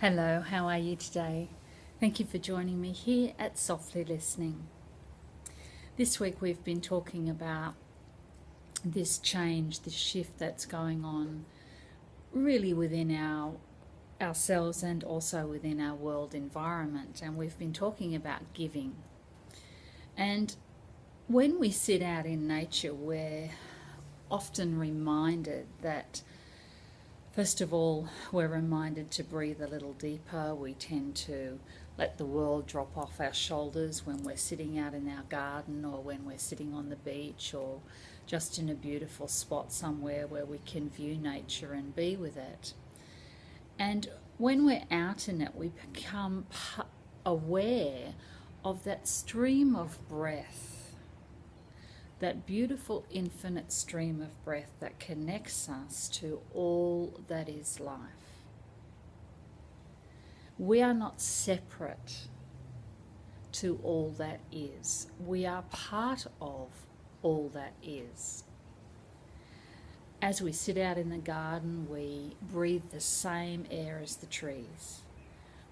Hello, how are you today? Thank you for joining me here at Softly Listening. This week we've been talking about this change, this shift that's going on really within ourselves and also within our world environment. And we've been talking about giving. And when we sit out in nature, we're often reminded that first of all, we're reminded to breathe a little deeper. We tend to let the world drop off our shoulders when we're sitting out in our garden or when we're sitting on the beach or just in a beautiful spot somewhere where we can view nature and be with it. And when we're out in it, we become aware of that stream of breath, that beautiful infinite stream of breath that connects us to all that is life. We are not separate to all that is. We are part of all that is. As we sit out in the garden, we breathe the same air as the trees.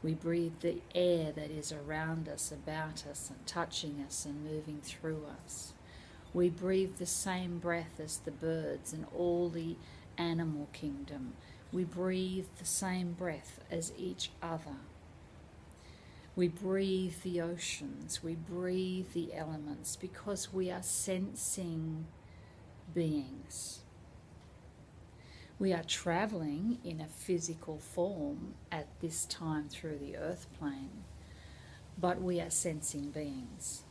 We breathe the air that is around us, about us, and touching us and moving through us. We breathe the same breath as the birds and all the animal kingdom. We breathe the same breath as each other. We breathe the oceans. We breathe the elements because we are sensing beings. We are traveling in a physical form at this time through the earth plane, but we are sensing beings.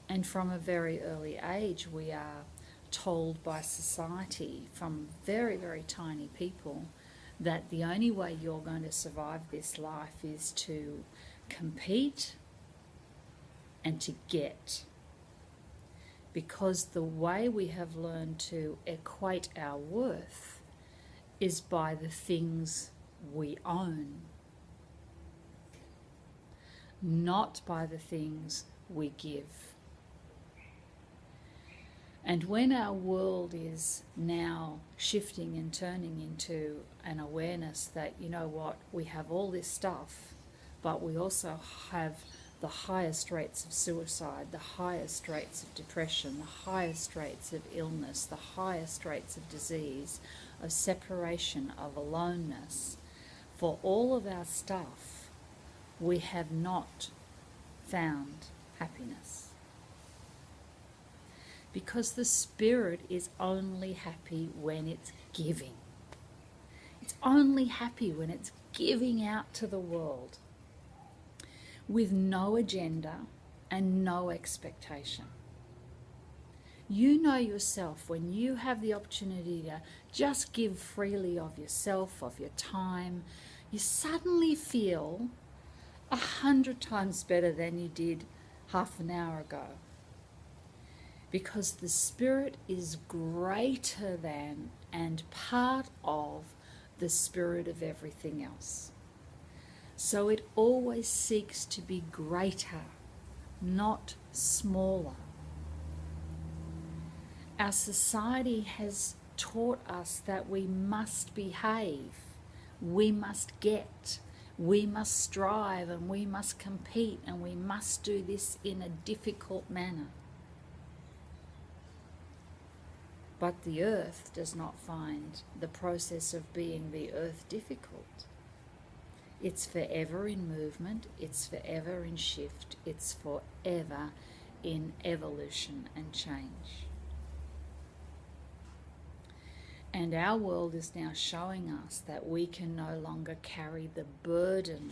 And from a very early age, we are told by society, from very, very tiny people, that the only way you're going to survive this life is to compete and to get. Because the way we have learned to equate our worth is by the things we own, not by the things we give. And when our world is now shifting and turning into an awareness that, you know what, we have all this stuff, but we also have the highest rates of suicide, the highest rates of depression, the highest rates of illness, the highest rates of disease, of separation, of aloneness. For all of our stuff, we have not found happiness. Because the spirit is only happy when it's giving. It's only happy when it's giving out to the world with no agenda and no expectation. You know yourself when you have the opportunity to just give freely of yourself, of your time, you suddenly feel 100 times better than you did half an hour ago. Because the spirit is greater than and part of the spirit of everything else. So it always seeks to be greater, not smaller. Our society has taught us that we must behave, we must get, we must strive, and we must compete, and we must do this in a difficult manner. But the earth does not find the process of being the earth difficult. It's forever in movement, it's forever in shift, it's forever in evolution and change. And our world is now showing us that we can no longer carry the burden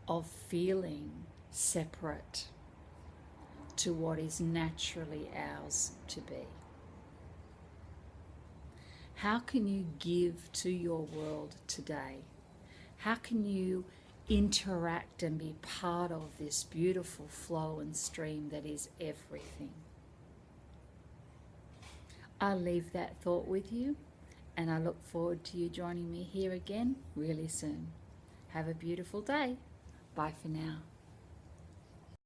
of feeling separate to what is naturally ours to be. How can you give to your world today? How can you interact and be part of this beautiful flow and stream that is everything? I'll leave that thought with you, and I look forward to you joining me here again really soon. Have a beautiful day. Bye for now.